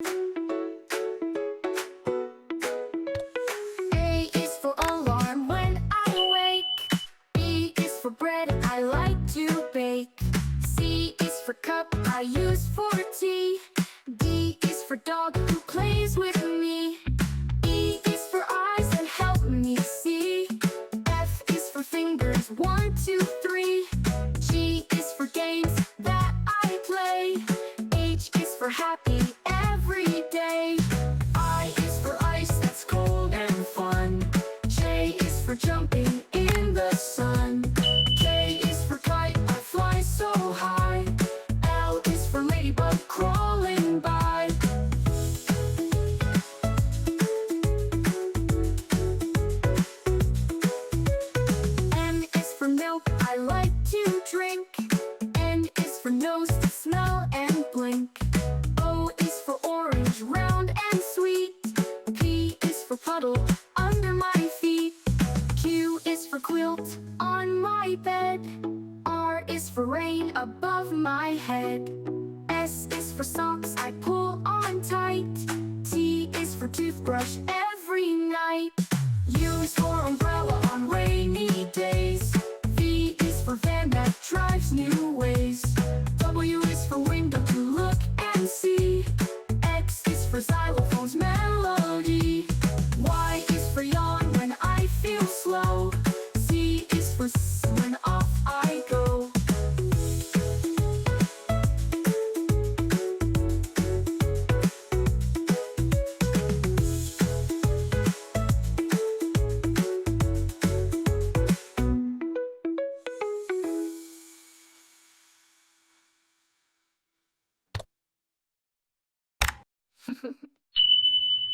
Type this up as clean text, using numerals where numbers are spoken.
A is for alarm when I wake. B is for bread I like to bake. C is for cup I use for tea. D is for dog who plays with me. E is for eyes that help me see. F is for fingers, 1, 2, 3. G is for games that I play. H is for happy every day. I is for ice that's cold and fun. J is for jumping in the sun. K is for kite, I fly so high. L is for ladybug crawling by. M is for milk I like to drink. N is for nose to smell and blink. O is for orange, round and sweet. P is for puddle under my feet. Q is for quilt on my bed. R is for rain above my head. S is for socks I pull on tight. T is for toothbrush every night. U is for umbrella on rainy days. V is for van that drives new ways. W is for window to look and see. X is for xylophone's melody. Y is for yawn when I feel slow. Z is for when off I go.